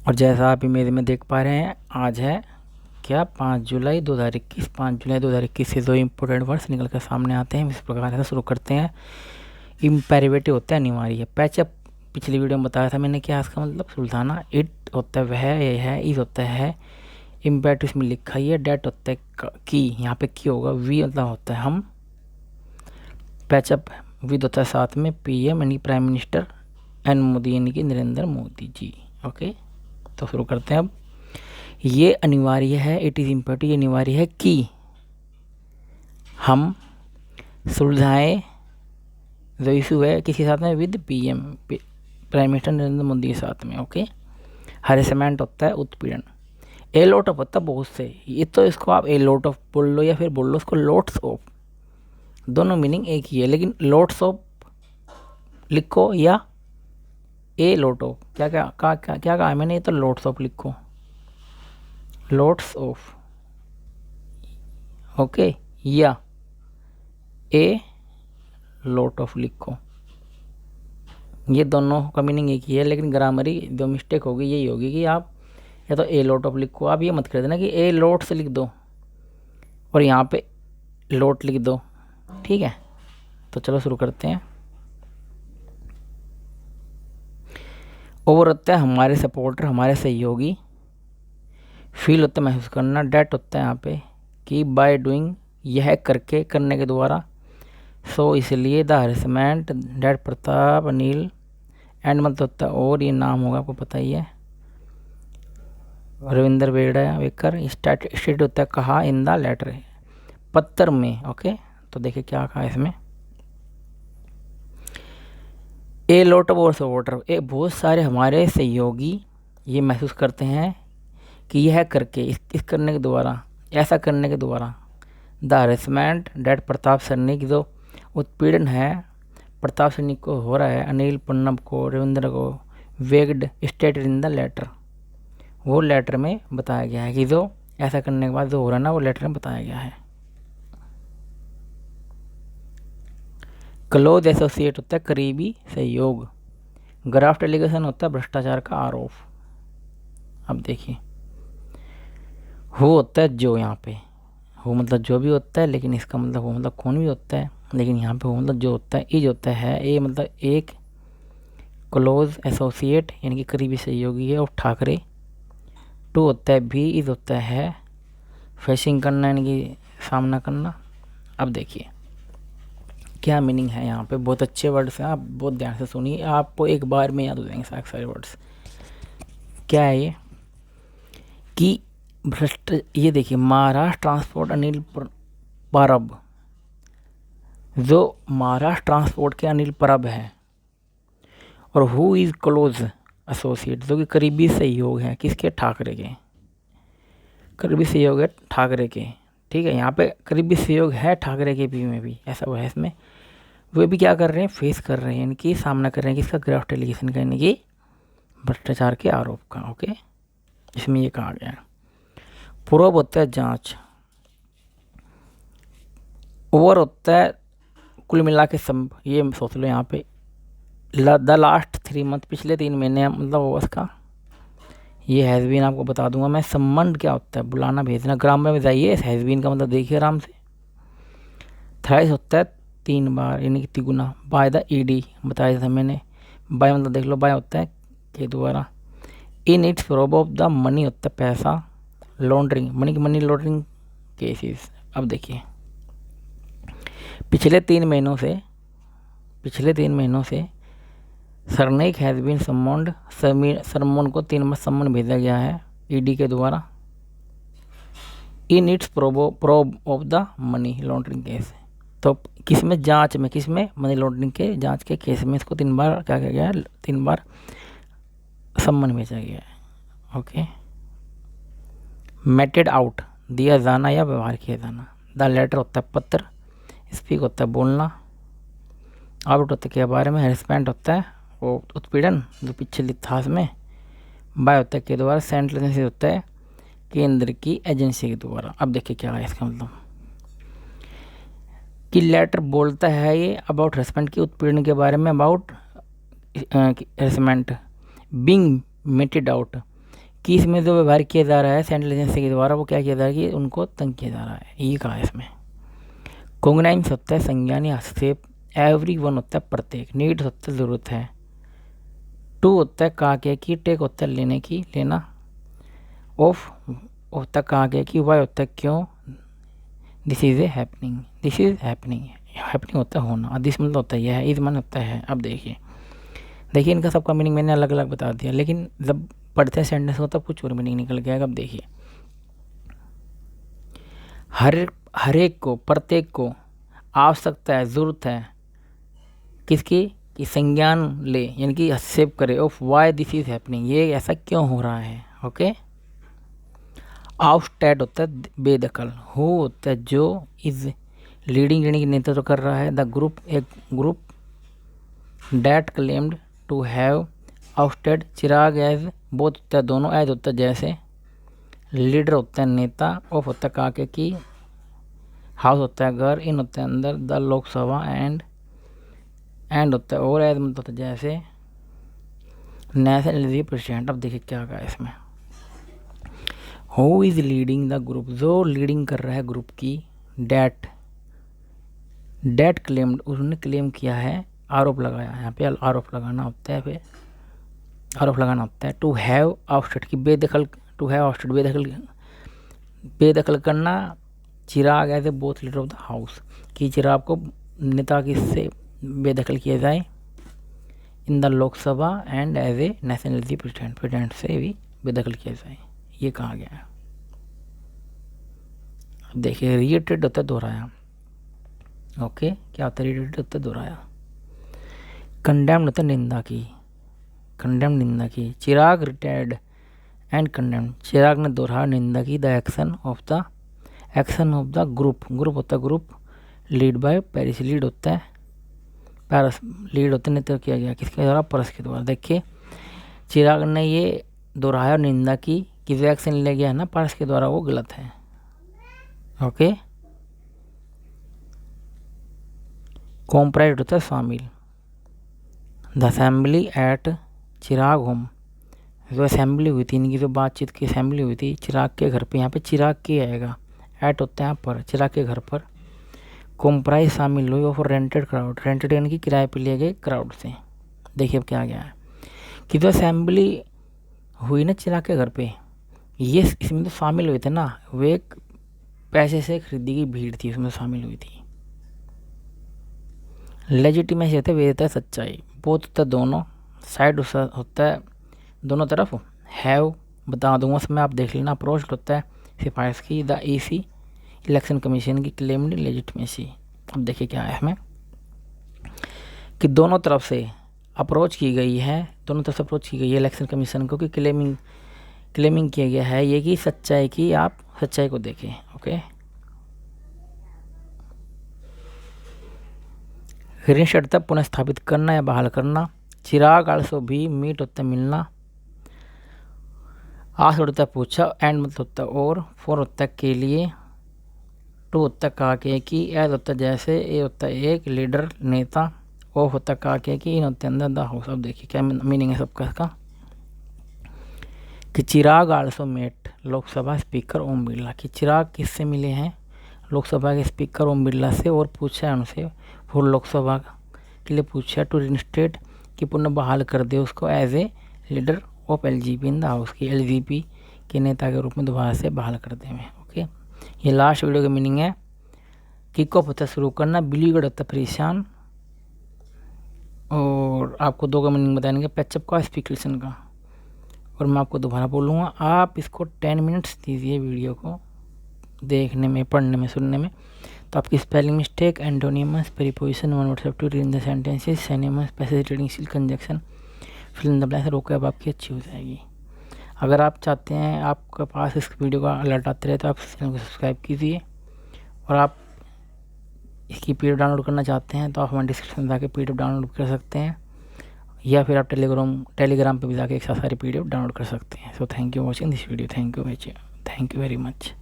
और जैसा आप इमेज में देख पा रहे हैं, आज है क्या 5 जुलाई 2021। 5 जुलाई 2021 से दो इम्पोर्टेंट वर्ड्स निकल कर सामने आते हैं। इस प्रकार से शुरू करते हैं। इम्पेरेटिव होता है अनिवार्य। पैचअप पिछली वीडियो में बताया था मैंने, क्या इसका मतलब सुलझाना। इट होता है वह, ये है। इज होता है इम्पेरेटिव में लिखा ही है। डेट होता है की, यहाँ पे की होगा। वी मतलब होता है हम। पैचअप विद होता है साथ में। पीएम यानी प्राइम मिनिस्टर, एन मोदी यानी कि नरेंद्र मोदी जी। ओके, तो शुरू करते हैं अब। ये अनिवार्य है, इट इज़ इम्पेरेटिव, ये अनिवार्य है कि हम सुलझाएं जो इशू है किसी साथ में, with PM prime minister Narendra Modi के साथ में। ओके, हरेसमेंट होता है उत्पीड़न। ए लॉट ऑफ होता है बहुत से। ये तो इसको आप ए लॉट ऑफ बोल लो या फिर बोल लो इसको लोट्स ऑफ, दोनों मीनिंग एक ही है। लेकिन लोट्स ऑफ लिखो या ए लॉट ऑफ, क्या कहा है मैंने, ये तो लोट्स ऑफ लिखो, लोट्स ऑफ। ओके, या ए लॉट ऑफ लिखो, ये दोनों का मीनिंग एक ही है। लेकिन ग्रामरी जो मिस्टेक होगी यही होगी कि आप या तो ए लॉट ऑफ लिखो, आप ये मत कर देना कि ए लॉट से लिख दो और यहाँ पे लॉट लिख दो। ठीक है, तो चलो शुरू करते हैं। ओवर होता है हमारे सपोर्टर, हमारे सहयोगी। फील होता है महसूस करना। डेट होता है यहाँ पे कि बाय डूइंग, यह करके, करने के द्वारा। सो इसलिए, the harassment, that Pratap Anil, and मतलब होता है और, ये नाम होगा आपको पता ही है, रविंद्र वेकर। स्टेट होता है कहा, इन द लेटर, पत्र में। ओके, तो देखिए क्या कहा इसमें। ए लॉट ऑफ और सपोर्टर, ए बहुत सारे हमारे सहयोगी ये महसूस करते हैं कि यह करके, इस करने के द्वारा, ऐसा करने के द्वारा। द हरेसमेंट, डेट प्रताप सरनी की जो उत्पीड़न है प्रताप सरनी को हो रहा है, अनिल पन्नब को, रविंद्र को, वेग्ड स्टेटेड इन द लेटर, वो लेटर में बताया गया है कि जो ऐसा करने के बाद जो हो रहा है ना, वो लेटर में बताया गया है। क्लोज एसोसिएट होता है करीबी सहयोग। ग्राफ्ट एलिगेशन होता है भ्रष्टाचार का आरोप। अब देखिए, हो होता है जो, यहाँ पे हो मतलब जो भी होता है, लेकिन इसका मतलब हो मतलब कौन भी होता है, लेकिन यहाँ पे हो मतलब जो होता है। इज होता है ए मतलब एक क्लोज एसोसिएट यानी कि करीबी सहयोगी है, और ठाकरे। टू होता है भी, इज होता है फेसिंग करना यानी कि सामना करना। अब देखिए क्या मीनिंग है यहाँ पे, बहुत अच्छे वर्ड्स हैं, आप बहुत ध्यान से सुनिए, आपको एक बार में याद हो जाएंगे सारे वर्ड्स। क्या है ये कि भ्रष्ट, ये देखिए महाराष्ट्र ट्रांसपोर्ट अनिल परब, जो महाराष्ट्र ट्रांसपोर्ट के अनिल परब है, और हु इज़ क्लोज एसोसिएट, जो कि करीबी सहयोग है किसके, ठाकरे के, करीबी सहयोग है ठाकरे के। ठीक है, यहाँ पे करीबी सहयोग है ठाकरे के भी में भी, ऐसा वो है इसमें। वे भी क्या कर रहे हैं, फेस कर रहे हैं यानी कि सामना कर रहे हैं किसका, ग्राफ्ट एलिगेशन का यानी कि भ्रष्टाचार के आरोप का। ओके, इसमें ये कहा गया है। प्रोब होता है जांच। ओवर होता है कुल मिला के सब, ये सोच लो यहाँ पे द लास्ट 3 मंथ, पिछले 3 महीने मतलब ओवर्स का। ये हैज़बीन आपको बता दूंगा मैं। संबंध क्या होता है, बुलाना भेजना। ग्रामर में जाइए, हैज़बीन का मतलब देखिए आराम से। थ्राइस होता है 3 बार यानी कि तिगुना। बाय द ईडी बताया था मैंने, बाय मतलब देख लो, बाय होता है के द्वारा। In its probe of the money होता है पैसा, लॉन्ड्रिंग मनी की, मनी लॉन्ड्रिंग केसेस। अब देखिए पिछले 3 महीनों से सरनेक हैज़ बीन समन्ड, सरमोन को 3 बार सम्मन भेजा गया है ईडी के द्वारा। In its probe of the money laundering case, तो किसमें, जांच में, किसमें, मनी लॉन्ड्रिंग के जांच के केस में इसको 3 बार क्या किया गया है, 3 बार सम्मन भेजा गया है। ओके, मेटेड आउट, दिया जाना या व्यवहार किया जाना। द लेटर होता है पत्र, स्पीक होता है बोलना, आउट होता है के बारे में, हेरसमेंट होता है वो उत्पीड़न जो पिछले इतिहास में, बाय होता है के द्वारा, सेंट्रल एजेंसी होता है केंद्र की एजेंसी के द्वारा। अब देखिए क्या है इसका मतलब कि लेटर बोलता है ये अबाउट हेरसमेंट की, उत्पीड़न के बारे में, about harassment, being mated out कि इसमें जो व्यवहार किया जा रहा है सेंट्रल एजेंसी के द्वारा वो क्या किया जा रहा है कि उनको तंग किया जा रहा है, ये कहा है इसमें। कॉग्नाइंस होता है संज्ञान या हस्तक्षेप, एवरी वन होता है प्रत्येक, नीड होता है ज़रूरत है, टू होता है कहा गया कि, टेक होता है लेने की लेना, ऑफ होता है कहा गया कि, वाई होता है क्यों, this is a happening, this is happening, happening होता है होना, दिस मतलब होता है यह है, इज मन होता है। अब देखिए इनका सबका मीनिंग मैंने अलग अलग बता दिया, लेकिन जब पढ़ते हैं सेंटेंस को तब कुछ और मीनिंग निकल गया। अब देखिए हर एक को, प्रत्येक को आवश्यकता है, ज़रूरत है किसकी, कि संज्ञान ले यानी कि हस्तक्षेप करे, of why this is happening, ये ऐसा क्यों हो रहा है। ओके। आउटस्टैट होता है बेदखल, हु होता है जो, इज लीडिंग यानी कि नेतृत्व कर रहा है, द ग्रुप एक ग्रुप, that claimed to have ousted Chirag as both होता है दोनों, एज होता है जैसे, लीडर होता है नेता, ऑफ होता है काके की, हाउस होता है घर, इन होता है अंदर, द लोकसभा एंड होता है और, एज मतलब होता है जैसे, नेशनल एनर्जी प्रेसिडेंट। अब देखिए क्या कहा इसमें, who is leading the group, जो लीडिंग कर रहा है ग्रुप की, डैट क्लेम्ड उसने क्लेम किया है, आरोप लगाया, यहाँ पे आरोप लगाना होता है, फिर आरोप लगाना होता है, टू हैव आउटस्टेड की बेदखल, टू हैव आउटस्टेड बेदखल करना, Chirag as a both leader of the house कि चिराग को नेता किससे बेदखल किया जाए, in the Lok Sabha and as a national energy president से भी बेदखल किया जाए, ये कहा गया है। अब देखिए रिएटेड होता है दोहराया। ओके, क्या होता है रिएटेड होता है दोहराया। कंडेम्ड होता है निंदा की, कंडेम्ड निंदा की, चिराग रिटायर्ड एंड कंडेम्ड, चिराग ने दोहराया निंदा की, the action of the group होता है group, lead by Paris, lead होता है पैरस, लीड होता है नेतृत्व किया गया किसके द्वारा, परस के द्वारा। देखिए चिराग ने ये दोहराया और निंदा की कि जो एक्शन लिया गया है ना परस के द्वारा वो गलत है। ओके। कॉम्प्राइज होता है शामिल, the assembly at Chirag home, जो असेंबली हुई थी इनकी जो बातचीत की असेंबली हुई थी चिराग के घर पे, यहाँ पे चिराग के आएगा, एट होता है यहाँ पर चिराग के घर पर, कॉम्प्राइज शामिल हुई और रेंटेड क्राउड, रेंटेड यानी कि किराए पे लिए गए क्राउड से। देखिए अब क्या गया है कि जो असेंबली हुई ना चिराग के घर पे, ये इसमें तो शामिल हुए थे ना, वे एक पैसे से खरीदी गई भीड़ थी, उसमें शामिल हुई थी। लेजिटिमेसी होता है वेदता है सच्चाई, बोथ होता है दोनों, साइड होता है दोनों तरफ, हैव बता दूंगा उसमें आप देख लेना, अप्रोच होता है सिफारिश की, द ईसी इलेक्शन कमीशन की, क्लेम्ड लेजिटिमेसी। अब देखिए क्या है इसमें कि दोनों तरफ से अप्रोच की गई है, दोनों तरफ से अप्रोच की गई है इलेक्शन कमीशन को, कि क्लेमिंग किया गया है ये कि सच्चाई की, आप सच्चाई को देखें। ओके। रिइंस्टेट पुनः स्थापित करना या बहाल करना, चिराग आल्सो भी, मीट होता है मिलना, आस होता है पूछा, एंड मतलब होता है और, फोर होता है के लिए, टू होता है कहा के कि, एज होता है जैसे, ए होता है एक लीडर नेता, ओ होता है कहा के कि, इन होते अंदर द हाउस। अब देखिए क्या मीनिंग है सबका इसका कि चिराग also met Lok Sabha speaker Om Birla, कि चिराग किससे मिले हैं, लोकसभा के स्पीकर ओम बिरला से, और पूछा है उनसे फॉर लोकसभा के लिए पूछा, टू रिइंस्टेट कि पुनः बहाल कर दे उसको, as a leader of LGP in the house की, एलजीपी के नेता के रूप में दोबारा से बहाल कर दे में। ओके। ये लास्ट वीडियो का मीनिंग है। किक ऑफ होता है शुरू करना, बिलीगढ़ होता है परेशान, और आपको दो का मीनिंग बताएंगे, पैचअप का, स्पीकेशन का, और मैं आपको दोबारा बोलूँगा। आप इसको 10 मिनट्स दीजिए वीडियो को देखने में, पढ़ने में, सुनने में, तो आपकी spelling mistake, antonyms, preposition, one word substitute in the sentences, synonyms, passage reading skill, conjunction, fill in the blanks, रोके अब आपकी अच्छी हो जाएगी। अगर आप चाहते हैं आपके पास इस वीडियो का अलर्ट आते रहे तो आप चैनल को सब्सक्राइब कीजिए, और आप इसकी पीडीएफ डाउनलोड करना चाहते हैं तो आप हमारे डिस्क्रिप्शन में जाकर पीडीएफ डाउनलोड कर सकते हैं, या फिर आप टेलीग्राम पे भी जाकर एक साथ सारी पीडीएफ डाउनलोड कर सकते हैं। So thank you watching this video, thank you very much.